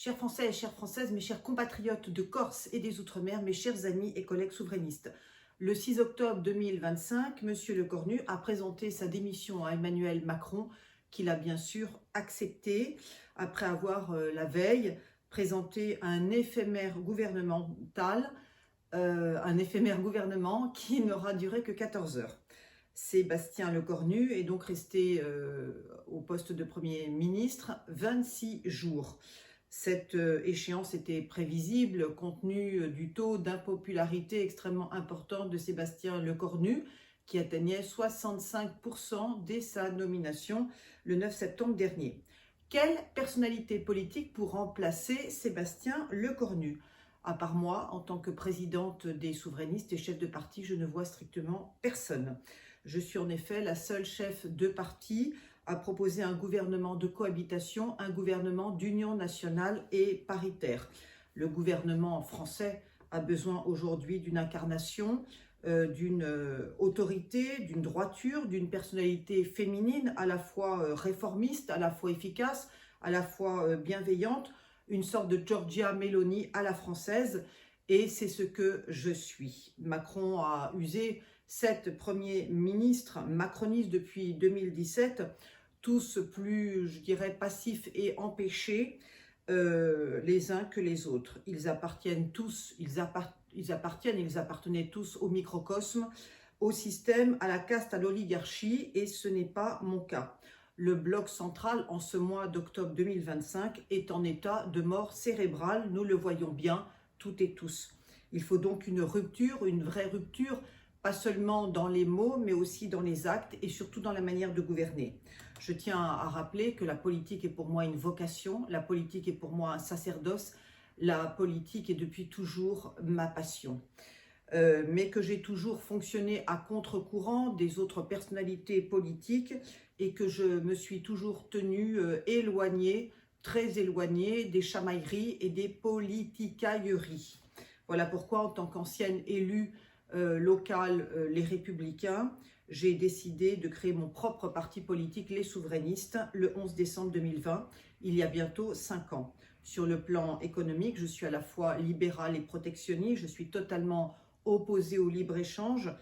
Chers Français et chères Françaises, mes chers compatriotes de Corse et des Outre-mer, mes chers amis et collègues souverainistes. Le 6 octobre 2025, M. Lecornu a présenté sa démission à Emmanuel Macron, qu'il a bien sûr accepté, après avoir la veille présenté un éphémère gouvernement qui n'aura duré que 14 heures. Sébastien Lecornu est donc resté au poste de Premier ministre 26 jours. Cette échéance était prévisible compte tenu du taux d'impopularité extrêmement important de Sébastien Lecornu, qui atteignait 65% dès sa nomination le 9 septembre dernier. Quelle personnalité politique pour remplacer Sébastien Lecornu? À part moi, en tant que présidente des souverainistes et chef de parti, je ne vois strictement personne. Je suis en effet la seule chef de parti à proposer un gouvernement de cohabitation, un gouvernement d'union nationale et paritaire. Le gouvernement français a besoin aujourd'hui d'une incarnation, d'une autorité, d'une droiture, d'une personnalité féminine à la fois réformiste, à la fois efficace, à la fois bienveillante, une sorte de Giorgia Meloni à la française, et c'est ce que je suis. Macron a usé 7 premiers ministres macronistes depuis 2017, tous plus, je dirais, passifs et empêchés les uns que les autres. Ils appartenaient tous au microcosme, au système, à la caste, à l'oligarchie, et ce n'est pas mon cas. Le bloc central, en ce mois d'octobre 2025, est en état de mort cérébrale, nous le voyons bien, toutes et tous. Il faut donc une rupture, une vraie rupture, pas seulement dans les mots, mais aussi dans les actes et surtout dans la manière de gouverner. Je tiens à rappeler que la politique est pour moi une vocation, la politique est pour moi un sacerdoce, la politique est depuis toujours ma passion. Mais que j'ai toujours fonctionné à contre-courant des autres personnalités politiques et que je me suis toujours tenue éloignée, très éloignée des chamailleries et des politicailleries. Voilà pourquoi, en tant qu'ancienne élue locale Les Républicains, j'ai décidé de créer mon propre parti politique, Les Souverainistes, le 11 décembre 2020, il y a bientôt 5 ans. Sur le plan économique, je suis à la fois libérale et protectionniste, je suis totalement opposée au libre-échange.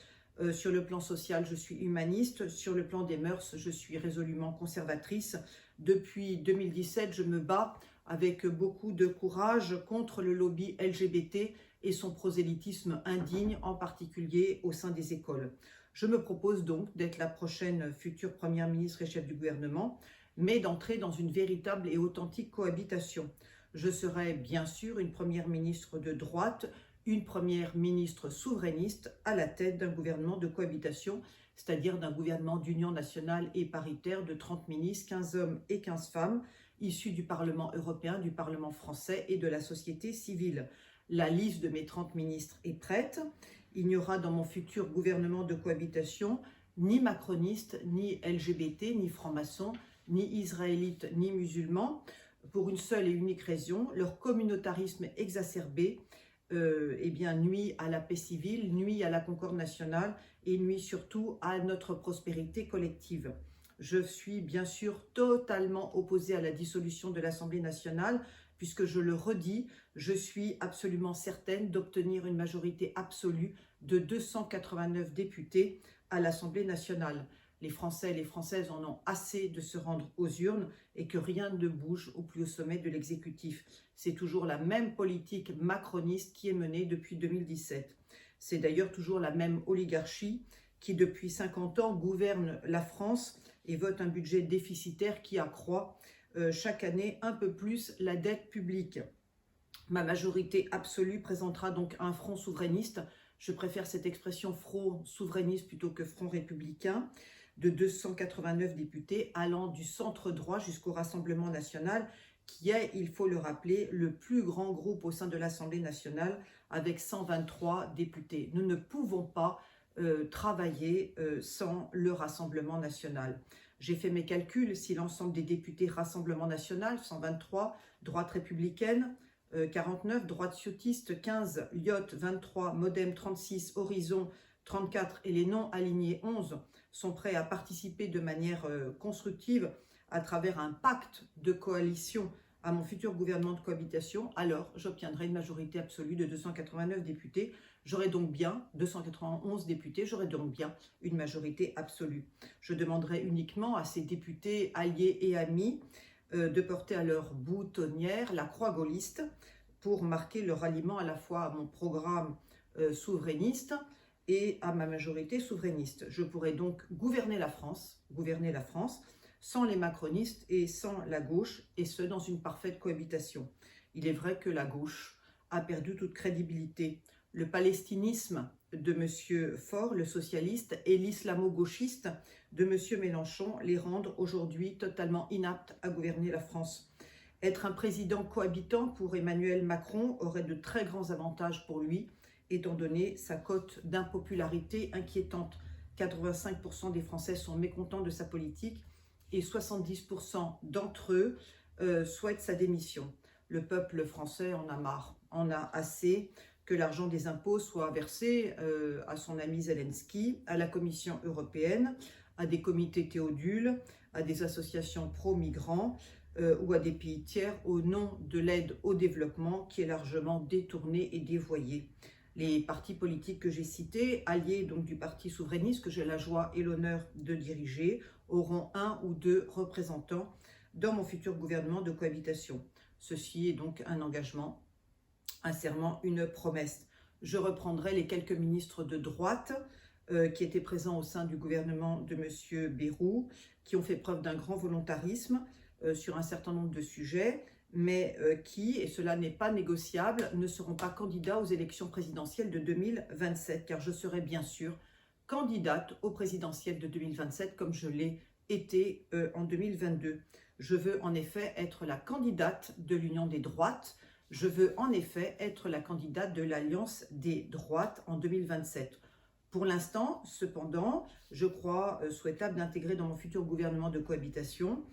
Sur le plan social, je suis humaniste. Sur le plan des mœurs, je suis résolument conservatrice. Depuis 2017, je me bats avec beaucoup de courage contre le lobby LGBT et son prosélytisme indigne, en particulier au sein des écoles. Je me propose donc d'être la prochaine future première ministre et chef du gouvernement, mais d'entrer dans une véritable et authentique cohabitation. Je serai bien sûr une première ministre de droite, une première ministre souverainiste à la tête d'un gouvernement de cohabitation, c'est-à-dire d'un gouvernement d'union nationale et paritaire de 30 ministres, 15 hommes et 15 femmes, issus du Parlement européen, du Parlement français et de la société civile. La liste de mes 30 ministres est prête. Il n'y aura dans mon futur gouvernement de cohabitation ni macroniste, ni LGBT, ni franc-maçon, ni israélite, ni musulman, pour une seule et unique raison: leur communautarisme exacerbé nuit à la paix civile, nuit à la concorde nationale et nuit surtout à notre prospérité collective. Je suis bien sûr totalement opposée à la dissolution de l'Assemblée nationale, puisque je le redis, je suis absolument certaine d'obtenir une majorité absolue de 289 députés à l'Assemblée nationale. Les Français et les Françaises en ont assez de se rendre aux urnes et que rien ne bouge au plus haut sommet de l'exécutif. C'est toujours la même politique macroniste qui est menée depuis 2017. C'est d'ailleurs toujours la même oligarchie qui, depuis 50 ans, gouverne la France et vote un budget déficitaire qui accroît chaque année un peu plus la dette publique. Ma majorité absolue présentera donc un front souverainiste. Je préfère cette expression front souverainiste plutôt que front républicain, de 289 députés allant du centre droit jusqu'au Rassemblement national, qui est, il faut le rappeler, le plus grand groupe au sein de l'Assemblée nationale avec 123 députés. Nous ne pouvons pas travailler sans le Rassemblement national. J'ai fait mes calculs: si l'ensemble des députés Rassemblement national, 123, droite républicaine, 49, droite ciotiste, 15, Lyot, 23, Modem, 36, Horizon, 34 et les non-alignés, 11, sont prêts à participer de manière constructive à travers un pacte de coalition à mon futur gouvernement de cohabitation, alors j'obtiendrai une majorité absolue de 289 députés. J'aurai donc bien 291 députés, j'aurai donc bien une majorité absolue. Je demanderai uniquement à ces députés alliés et amis de porter à leur boutonnière la croix gaulliste pour marquer leur ralliement à la fois à mon programme souverainiste et à ma majorité souverainiste. Je pourrai donc gouverner la France, sans les macronistes et sans la gauche, et ce, dans une parfaite cohabitation. Il est vrai que la gauche a perdu toute crédibilité. Le palestinisme de M. Faure, le socialiste, et l'islamo-gauchiste de M. Mélenchon les rendent aujourd'hui totalement inaptes à gouverner la France. Être un président cohabitant pour Emmanuel Macron aurait de très grands avantages pour lui, étant donné sa cote d'impopularité inquiétante. 85% des Français sont mécontents de sa politique et 70% d'entre eux souhaitent sa démission. Le peuple français en a marre, en a assez que l'argent des impôts soit versé à son ami Zelensky, à la Commission européenne, à des comités Théodule, à des associations pro-migrants ou à des pays tiers au nom de l'aide au développement qui est largement détournée et dévoyée. Les partis politiques que j'ai cités, alliés donc du parti souverainiste que j'ai la joie et l'honneur de diriger, auront 1 ou 2 représentants dans mon futur gouvernement de cohabitation. Ceci est donc un engagement, un serment, une promesse. Je reprendrai les quelques ministres de droite qui étaient présents au sein du gouvernement de M. Bayrou, qui ont fait preuve d'un grand volontarisme sur un certain nombre de sujets, mais qui, et cela n'est pas négociable, ne seront pas candidats aux élections présidentielles de 2027, car je serai bien sûr candidate aux présidentielles de 2027, comme je l'ai été en 2022. Je veux en effet être la candidate de l'Union des droites, je veux en effet être la candidate de l'Alliance des droites en 2027. Pour l'instant, cependant, je crois souhaitable d'intégrer dans mon futur gouvernement de cohabitation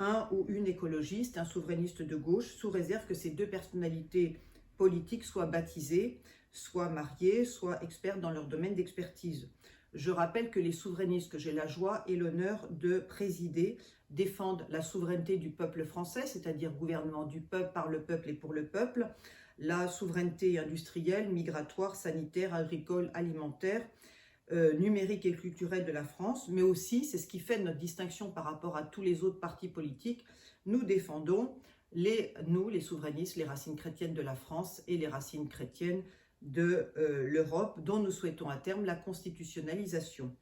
un ou une écologiste, un souverainiste de gauche, sous réserve que ces 2 personnalités politiques soient baptisées, soient mariées, soient expertes dans leur domaine d'expertise. Je rappelle que les souverainistes que j'ai la joie et l'honneur de présider défendent la souveraineté du peuple français, c'est-à-dire gouvernement du peuple, par le peuple et pour le peuple, la souveraineté industrielle, migratoire, sanitaire, agricole, alimentaire, numérique et culturelle de la France, mais aussi, c'est ce qui fait notre distinction par rapport à tous les autres partis politiques, nous défendons, nous, les souverainistes, les racines chrétiennes de la France et les racines chrétiennes de l'Europe, dont nous souhaitons à terme la constitutionnalisation.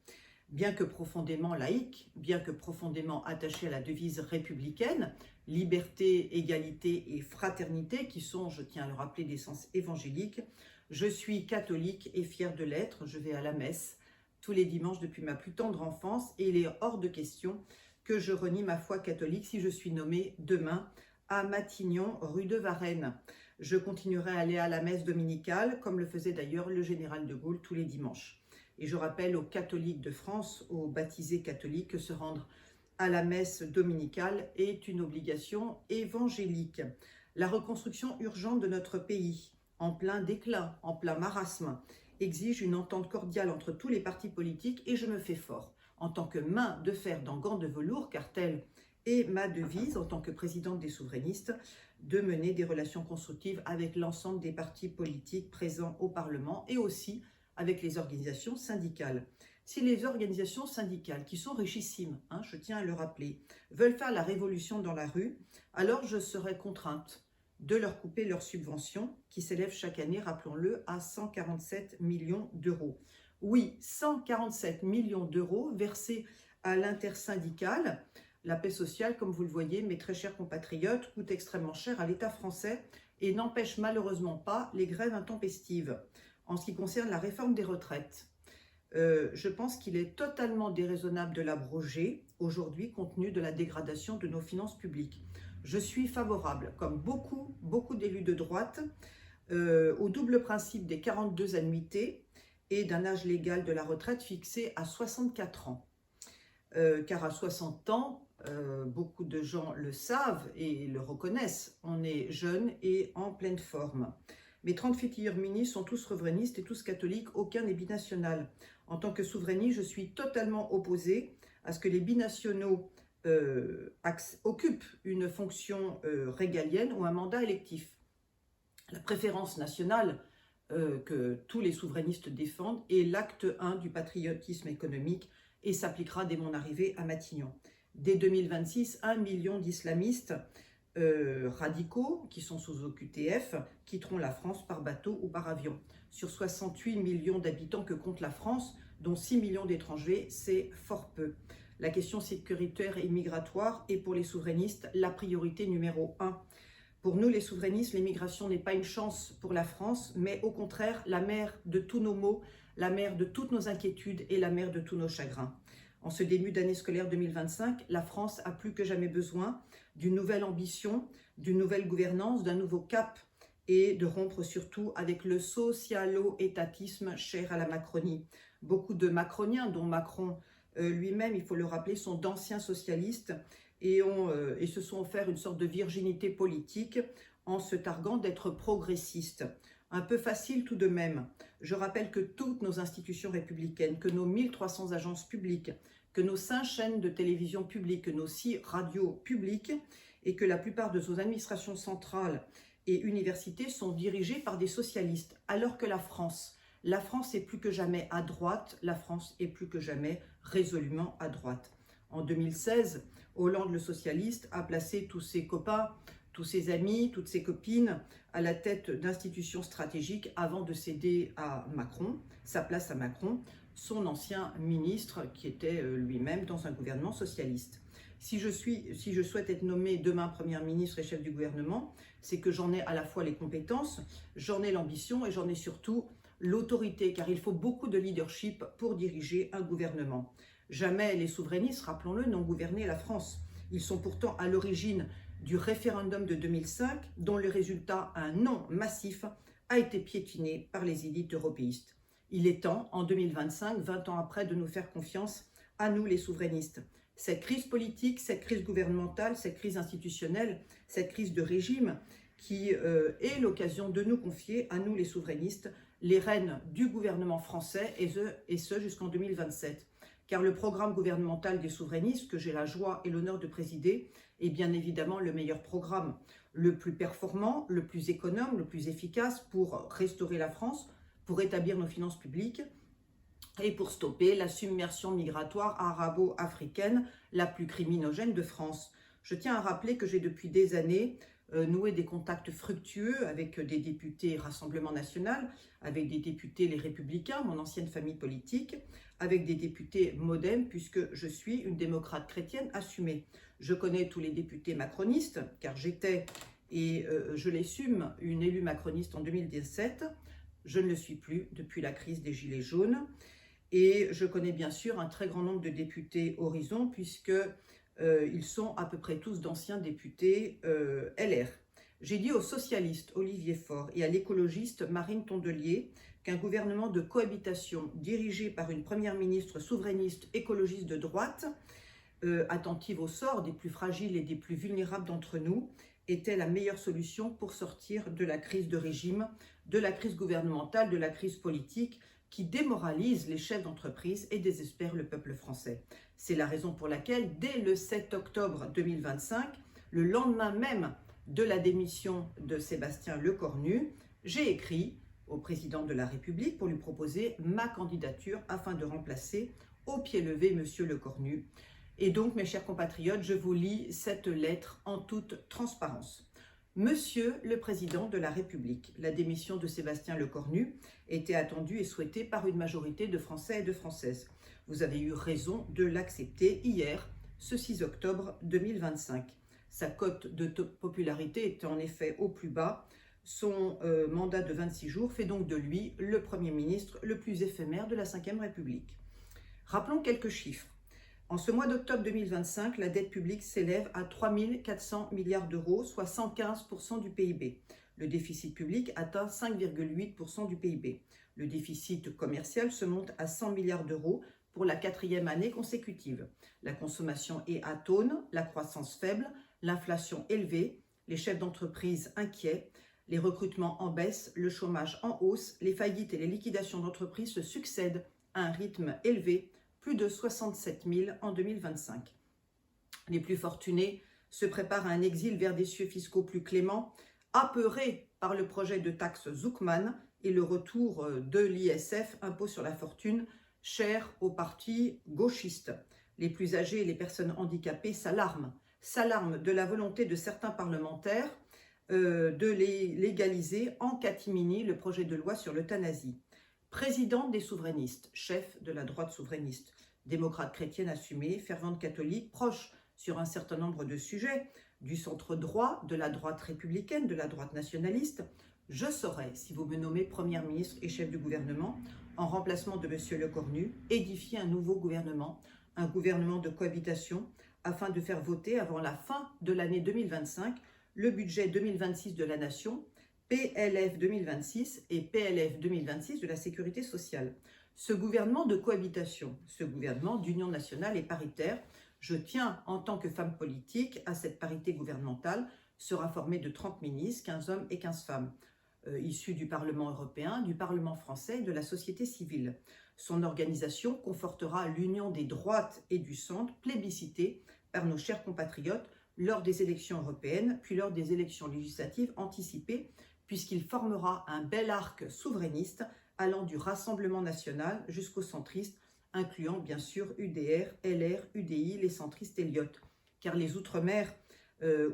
Bien que profondément laïque, bien que profondément attaché à la devise républicaine, liberté, égalité et fraternité, qui sont, je tiens à le rappeler, d'essence évangélique, je suis catholique et fière de l'être. Je vais à la messe tous les dimanches depuis ma plus tendre enfance et il est hors de question que je renie ma foi catholique si je suis nommée demain à Matignon, rue de Varennes. Je continuerai à aller à la messe dominicale, comme le faisait d'ailleurs le général de Gaulle tous les dimanches. Et je rappelle aux catholiques de France, aux baptisés catholiques, que se rendre à la messe dominicale est une obligation évangélique. La reconstruction urgente de notre pays, en plein déclin, en plein marasme, exige une entente cordiale entre tous les partis politiques et je me fais fort, en tant que main de fer dans gants de velours, car telle est ma devise en tant que présidente des souverainistes, de mener des relations constructives avec l'ensemble des partis politiques présents au Parlement et aussi avec les organisations syndicales. Si les organisations syndicales, qui sont richissimes, je tiens à le rappeler, veulent faire la révolution dans la rue, alors je serai contrainte de leur couper leurs subventions qui s'élèvent chaque année, rappelons-le, à 147 millions d'euros. Oui, 147 millions d'euros versés à l'intersyndicale. La paix sociale, comme vous le voyez, mes très chers compatriotes, coûte extrêmement cher à l'État français et n'empêche malheureusement pas les grèves intempestives. En ce qui concerne la réforme des retraites, je pense qu'il est totalement déraisonnable de l'abroger aujourd'hui compte tenu de la dégradation de nos finances publiques. Je suis favorable, comme beaucoup d'élus de droite, au double principe des 42 annuités et d'un âge légal de la retraite fixé à 64 ans. Car à 60 ans, beaucoup de gens le savent et le reconnaissent, on est jeune et en pleine forme. Mes 30 futurs ministres sont tous souverainistes et tous catholiques, aucun n'est binational. En tant que souverainiste, je suis totalement opposée à ce que les binationaux occupe une fonction régalienne ou un mandat électif. La préférence nationale que tous les souverainistes défendent est l'acte 1 du patriotisme économique et s'appliquera dès mon arrivée à Matignon. Dès 2026, 1 million d'islamistes radicaux qui sont sous OQTF quitteront la France par bateau ou par avion. Sur 68 millions d'habitants que compte la France, dont 6 millions d'étrangers, c'est fort peu. La question sécuritaire et migratoire est pour les souverainistes la priorité numéro 1. Pour nous, les souverainistes, l'immigration n'est pas une chance pour la France, mais au contraire, la mère de tous nos maux, la mère de toutes nos inquiétudes et la mère de tous nos chagrins. En ce début d'année scolaire 2025, la France a plus que jamais besoin d'une nouvelle ambition, d'une nouvelle gouvernance, d'un nouveau cap et de rompre surtout avec le socialo-étatisme cher à la Macronie. Beaucoup de macroniens, dont Macron lui-même, il faut le rappeler, sont d'anciens socialistes et se sont offerts une sorte de virginité politique en se targuant d'être progressistes. Un peu facile tout de même. Je rappelle que toutes nos institutions républicaines, que nos 1300 agences publiques, que nos 5 chaînes de télévision publiques, que nos 6 radios publiques et que la plupart de nos administrations centrales et universités sont dirigées par des socialistes, alors que la France est plus que jamais à droite, la France est plus que jamais résolument à droite. En 2016, Hollande le socialiste a placé tous ses copains, tous ses amis, toutes ses copines à la tête d'institutions stratégiques avant de céder à Macron, sa place à Macron, son ancien ministre qui était lui-même dans un gouvernement socialiste. Si je souhaite être nommée demain Première ministre et chef du gouvernement, c'est que j'en ai à la fois les compétences, j'en ai l'ambition et j'en ai surtout l'autorité, car il faut beaucoup de leadership pour diriger un gouvernement. Jamais les souverainistes, rappelons-le, n'ont gouverné la France. Ils sont pourtant à l'origine du référendum de 2005, dont le résultat, un non massif, a été piétiné par les élites européistes. Il est temps, en 2025, 20 ans après, de nous faire confiance à nous les souverainistes. Cette crise politique, cette crise gouvernementale, cette crise institutionnelle, cette crise de régime qui est l'occasion de nous confier, à nous les souverainistes, les rênes du gouvernement français et ce jusqu'en 2027. Car le programme gouvernemental des souverainistes, que j'ai la joie et l'honneur de présider, est bien évidemment le meilleur programme, le plus performant, le plus économe, le plus efficace pour restaurer la France, pour rétablir nos finances publiques et pour stopper la submersion migratoire arabo-africaine la plus criminogène de France. Je tiens à rappeler que j'ai depuis des années noué des contacts fructueux avec des députés Rassemblement National, avec des députés Les Républicains, mon ancienne famille politique, avec des députés MoDem, puisque je suis une démocrate chrétienne assumée. Je connais tous les députés macronistes, car j'étais, et je l'assume, une élue macroniste en 2017. Je ne le suis plus depuis la crise des Gilets jaunes. Et je connais bien sûr un très grand nombre de députés Horizon, puisque ils sont à peu près tous d'anciens députés LR. J'ai dit au socialiste Olivier Faure et à l'écologiste Marine Tondelier qu'un gouvernement de cohabitation dirigé par une première ministre souverainiste écologiste de droite, attentive au sort des plus fragiles et des plus vulnérables d'entre nous, était la meilleure solution pour sortir de la crise de régime, de la crise gouvernementale, de la crise politique qui démoralise les chefs d'entreprise et désespère le peuple français. C'est la raison pour laquelle, dès le 7 octobre 2025, le lendemain même de la démission de Sébastien Lecornu, j'ai écrit au président de la République pour lui proposer ma candidature afin de remplacer au pied levé M. Lecornu. Et donc, mes chers compatriotes, je vous lis cette lettre en toute transparence. Monsieur le Président de la République, la démission de Sébastien Lecornu était attendue et souhaitée par une majorité de Français et de Françaises. Vous avez eu raison de l'accepter hier, ce 6 octobre 2025. Sa cote de popularité était en effet au plus bas. Son mandat de 26 jours fait donc de lui le Premier ministre le plus éphémère de la Ve République. Rappelons quelques chiffres. En ce mois d'octobre 2025, la dette publique s'élève à 3 400 milliards d'euros, soit 115% du PIB. Le déficit public atteint 5,8% du PIB. Le déficit commercial se monte à 100 milliards d'euros pour la 4e année consécutive. La consommation est atone, la croissance faible, l'inflation élevée, les chefs d'entreprise inquiets, les recrutements en baisse, le chômage en hausse, les faillites et les liquidations d'entreprises se succèdent à un rythme élevé, plus de 67 000 en 2025. Les plus fortunés se préparent à un exil vers des cieux fiscaux plus cléments, apeurés par le projet de taxe Zuckman et le retour de l'ISF, impôt sur la fortune, cher au parti gauchiste. Les plus âgés et les personnes handicapées s'alarment de la volonté de certains parlementaires de légaliser en catimini le projet de loi sur l'euthanasie. Présidente des souverainistes, chef de la droite souverainiste, démocrate chrétienne assumée, fervente catholique, proche sur un certain nombre de sujets, du centre droit, de la droite républicaine, de la droite nationaliste, je saurais, si vous me nommez Première ministre et chef du gouvernement, en remplacement de M. Lecornu, édifier un nouveau gouvernement, un gouvernement de cohabitation, afin de faire voter avant la fin de l'année 2025 le budget 2026 de la Nation, PLF 2026 et PLF 2026 de la Sécurité sociale. Ce gouvernement de cohabitation, ce gouvernement d'union nationale et paritaire, je tiens en tant que femme politique à cette parité gouvernementale, sera formé de 30 ministres, 15 hommes et 15 femmes, issus du Parlement européen, du Parlement français et de la société civile. Son organisation confortera l'union des droites et du centre, plébiscitée par nos chers compatriotes lors des élections européennes, puis lors des élections législatives anticipées, puisqu'il formera un bel arc souverainiste allant du Rassemblement national jusqu'aux centristes, incluant bien sûr UDR, LR, UDI, les centristes et Elliott. Car les Outre-mer,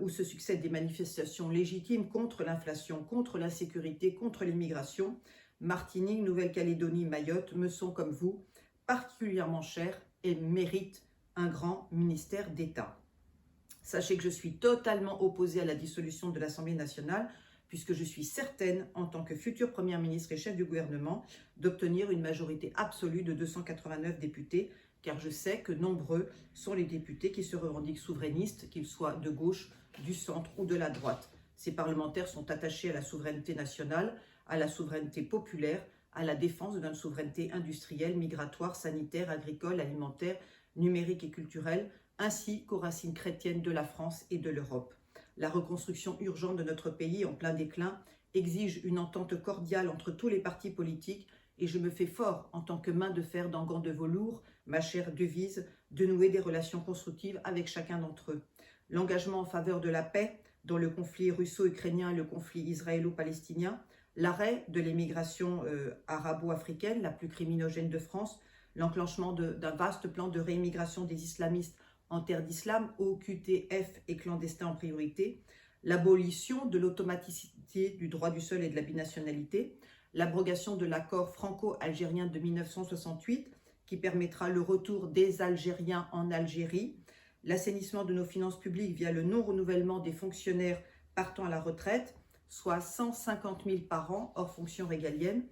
où se succèdent des manifestations légitimes contre l'inflation, contre l'insécurité, contre l'immigration, Martinique, Nouvelle-Calédonie, Mayotte me sont comme vous particulièrement chers et méritent un grand ministère d'État. Sachez que je suis totalement opposée à la dissolution de l'Assemblée nationale, puisque je suis certaine, en tant que future Première ministre et chef du gouvernement, d'obtenir une majorité absolue de 289 députés, car je sais que nombreux sont les députés qui se revendiquent souverainistes, qu'ils soient de gauche, du centre ou de la droite. Ces parlementaires sont attachés à la souveraineté nationale, à la souveraineté populaire, à la défense de notre souveraineté industrielle, migratoire, sanitaire, agricole, alimentaire, numérique et culturelle, ainsi qu'aux racines chrétiennes de la France et de l'Europe. La reconstruction urgente de notre pays en plein déclin exige une entente cordiale entre tous les partis politiques et je me fais fort en tant que main de fer dans gants de velours, ma chère devise, de nouer des relations constructives avec chacun d'entre eux. L'engagement en faveur de la paix dans le conflit russo-ukrainien et le conflit israélo-palestinien, l'arrêt de l'émigration arabo-africaine, la plus criminogène de France, l'enclenchement d'un vaste plan de réimmigration des islamistes en terre d'islam, OQTF et clandestins en priorité, l'abolition de l'automaticité du droit du sol et de la binationalité, l'abrogation de l'accord franco-algérien de 1968 qui permettra le retour des Algériens en Algérie, l'assainissement de nos finances publiques via le non-renouvellement des fonctionnaires partant à la retraite, soit 150 000 par an hors fonctions régaliennes,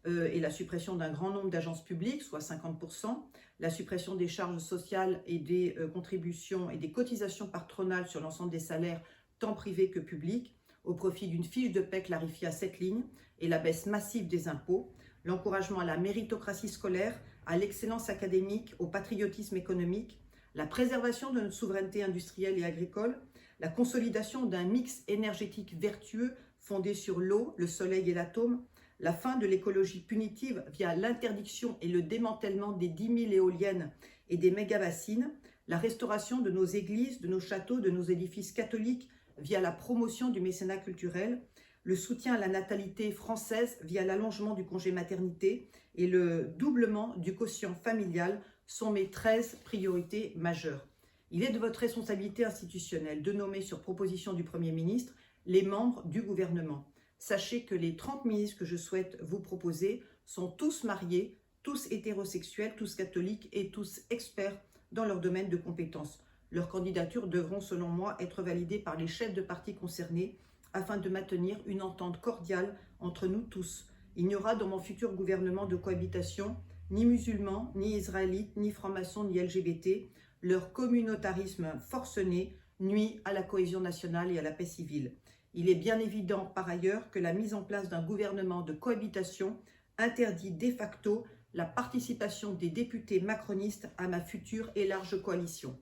et la suppression d'un grand nombre d'agences publiques, soit 50%, la suppression des charges sociales et des contributions et des cotisations patronales sur l'ensemble des salaires, tant privés que publics, au profit d'une fiche de paie clarifiée à 7 lignes, et la baisse massive des impôts, l'encouragement à la méritocratie scolaire, à l'excellence académique, au patriotisme économique, la préservation de notre souveraineté industrielle et agricole, la consolidation d'un mix énergétique vertueux fondé sur l'eau, le soleil et l'atome, la fin de l'écologie punitive via l'interdiction et le démantèlement des 10 000 éoliennes et des méga-bassines, la restauration de nos églises, de nos châteaux, de nos édifices catholiques via la promotion du mécénat culturel, le soutien à la natalité française via l'allongement du congé maternité et le doublement du quotient familial sont mes 13 priorités majeures. Il est de votre responsabilité institutionnelle de nommer sur proposition du Premier ministre les membres du gouvernement. Sachez que les 30 ministres que je souhaite vous proposer sont tous mariés, tous hétérosexuels, tous catholiques et tous experts dans leur domaine de compétences. Leurs candidatures devront, selon moi, être validées par les chefs de partis concernés afin de maintenir une entente cordiale entre nous tous. Il n'y aura dans mon futur gouvernement de cohabitation ni musulmans, ni israélites, ni francs-maçons, ni LGBT. Leur communautarisme forcené nuit à la cohésion nationale et à la paix civile. Il est bien évident par ailleurs que la mise en place d'un gouvernement de cohabitation interdit de facto la participation des députés macronistes à ma future et large coalition.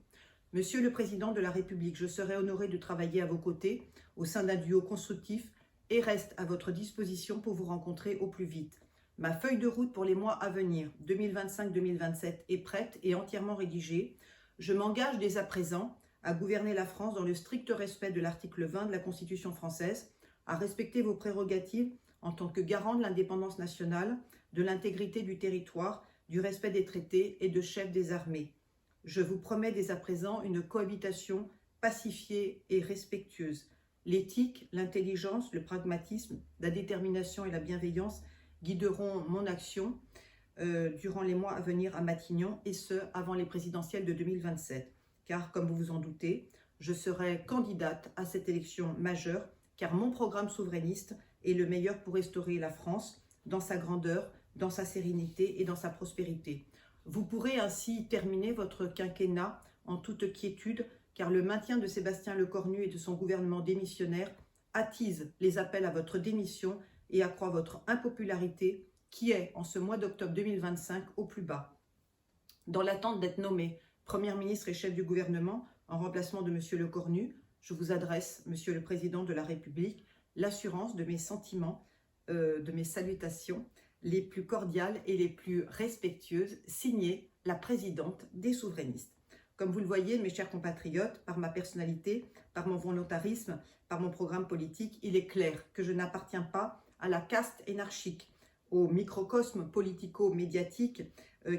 Monsieur le Président de la République, je serai honoré de travailler à vos côtés au sein d'un duo constructif et reste à votre disposition pour vous rencontrer au plus vite. Ma feuille de route pour les mois à venir, 2025-2027, est prête et entièrement rédigée. Je m'engage dès à présent à gouverner la France dans le strict respect de l'article 20 de la Constitution française, à respecter vos prérogatives en tant que garant de l'indépendance nationale, de l'intégrité du territoire, du respect des traités et de chef des armées. Je vous promets dès à présent une cohabitation pacifiée et respectueuse. L'éthique, l'intelligence, le pragmatisme, la détermination et la bienveillance guideront mon action durant les mois à venir à Matignon, et ce, avant les présidentielles de 2027. Car, comme vous vous en doutez, je serai candidate à cette élection majeure, car mon programme souverainiste est le meilleur pour restaurer la France dans sa grandeur, dans sa sérénité et dans sa prospérité. Vous pourrez ainsi terminer votre quinquennat en toute quiétude, car le maintien de Sébastien Lecornu et de son gouvernement démissionnaire attise les appels à votre démission et accroît votre impopularité, qui est, en ce mois d'octobre 2025, au plus bas. Dans l'attente d'être nommé Premier ministre et chef du gouvernement, en remplacement de M. Lecornu, je vous adresse, Monsieur le Président de la République, l'assurance de mes sentiments, de mes salutations les plus cordiales et les plus respectueuses, signée la présidente des souverainistes. Comme vous le voyez, mes chers compatriotes, par ma personnalité, par mon volontarisme, par mon programme politique, il est clair que je n'appartiens pas à la caste énarchique, au microcosme politico-médiatique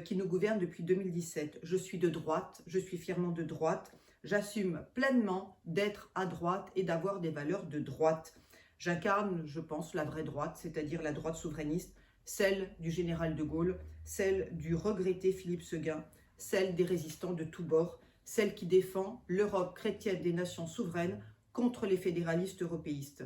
qui nous gouverne depuis 2017. Je suis de droite, je suis fièrement de droite, j'assume pleinement d'être à droite et d'avoir des valeurs de droite. J'incarne, je pense, la vraie droite, c'est-à-dire la droite souverainiste, celle du général de Gaulle, celle du regretté Philippe Séguin, celle des résistants de tous bords, celle qui défend l'Europe chrétienne des nations souveraines contre les fédéralistes européistes.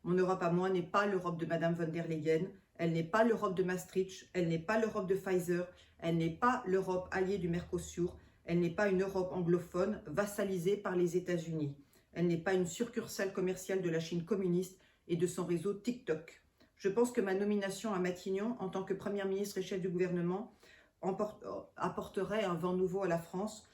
Mon Europe à moi n'est pas l'Europe de Madame von der Leyen, elle n'est pas l'Europe de Maastricht, elle n'est pas l'Europe de Pfizer, elle n'est pas l'Europe alliée du Mercosur, elle n'est pas une Europe anglophone vassalisée par les États-Unis. Elle n'est pas une succursale commerciale de la Chine communiste et de son réseau TikTok. Je pense que ma nomination à Matignon en tant que Premier ministre et chef du gouvernement apporterait un vent nouveau à la France,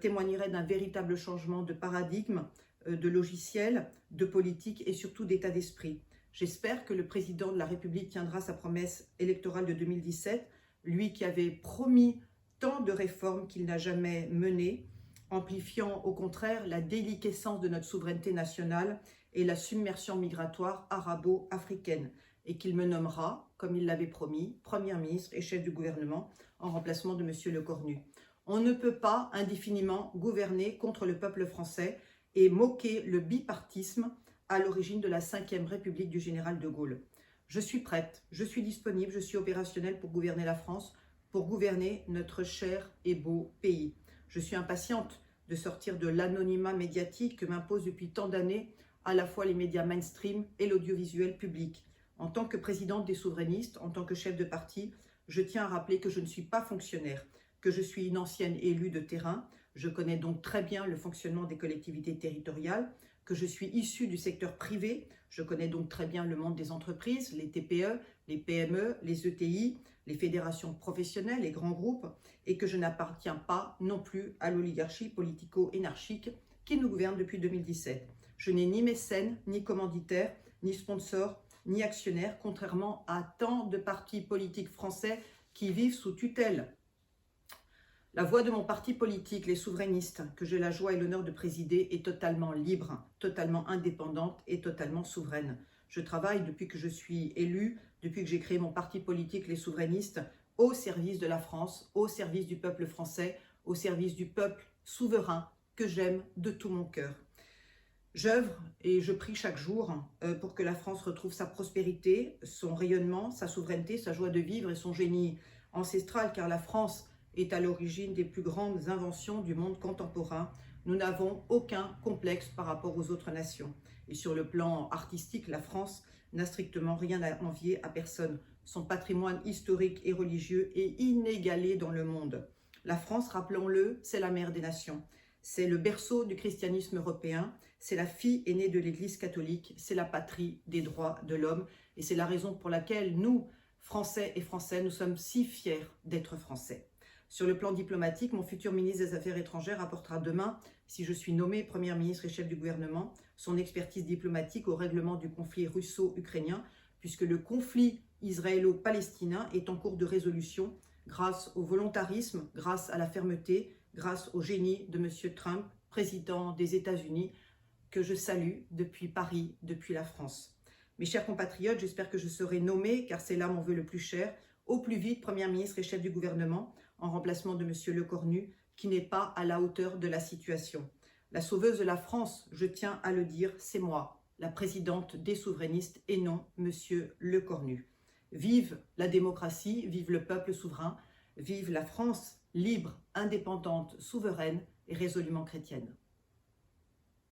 témoignerait d'un véritable changement de paradigme, de logiciel, de politique et surtout d'état d'esprit. J'espère que le président de la République tiendra sa promesse électorale de 2017, lui qui avait promis tant de réformes qu'il n'a jamais menées, amplifiant au contraire la déliquescence de notre souveraineté nationale et la submersion migratoire arabo-africaine, et qu'il me nommera, comme il l'avait promis, Premier ministre et chef du gouvernement en remplacement de M. Lecornu. On ne peut pas indéfiniment gouverner contre le peuple français et moquer le bipartisme à l'origine de la 5e République du général de Gaulle. Je suis prête, je suis disponible, je suis opérationnelle pour gouverner la France, pour gouverner notre cher et beau pays. Je suis impatiente de sortir de l'anonymat médiatique que m'imposent depuis tant d'années à la fois les médias mainstream et l'audiovisuel public. En tant que présidente des souverainistes, en tant que chef de parti, je tiens à rappeler que je ne suis pas fonctionnaire, que je suis une ancienne élue de terrain. Je connais donc très bien le fonctionnement des collectivités territoriales, que je suis issue du secteur privé. Je connais donc très bien le monde des entreprises, les TPE, les PME, les ETI, les fédérations professionnelles, les grands groupes, et que je n'appartiens pas non plus à l'oligarchie politico-énarchique qui nous gouverne depuis 2017. Je n'ai ni mécène, ni commanditaire, ni sponsor, ni actionnaire, contrairement à tant de partis politiques français qui vivent sous tutelle. La voix de mon parti politique, les souverainistes, que j'ai la joie et l'honneur de présider, est totalement libre, totalement indépendante et totalement souveraine. Je travaille depuis que je suis élue, depuis que j'ai créé mon parti politique, les souverainistes, au service de la France, au service du peuple français, au service du peuple souverain que j'aime de tout mon cœur. J'œuvre et je prie chaque jour pour que la France retrouve sa prospérité, son rayonnement, sa souveraineté, sa joie de vivre et son génie ancestral, car la France est à l'origine des plus grandes inventions du monde contemporain. Nous n'avons aucun complexe par rapport aux autres nations. Et sur le plan artistique, la France n'a strictement rien à envier à personne. Son patrimoine historique et religieux est inégalé dans le monde. La France, rappelons-le, c'est la mère des nations. C'est le berceau du christianisme européen, c'est la fille aînée de l'Église catholique, c'est la patrie des droits de l'homme. Et c'est la raison pour laquelle nous, Français et Français, nous sommes si fiers d'être Français. Sur le plan diplomatique, mon futur ministre des Affaires étrangères apportera demain, si je suis nommé Premier ministre et chef du gouvernement, son expertise diplomatique au règlement du conflit russo-ukrainien, puisque le conflit israélo-palestinien est en cours de résolution grâce au volontarisme, grâce à la fermeté, grâce au génie de M. Trump, président des États-Unis, que je salue depuis Paris, depuis la France. Mes chers compatriotes, j'espère que je serai nommée, car c'est là mon vœu le plus cher, au plus vite Première ministre et chef du gouvernement, en remplacement de M. Lecornu, qui n'est pas à la hauteur de la situation. La sauveuse de la France, je tiens à le dire, c'est moi, la présidente des souverainistes, et non M. Lecornu. Vive la démocratie, vive le peuple souverain, vive la France libre, indépendante, souveraine et résolument chrétienne.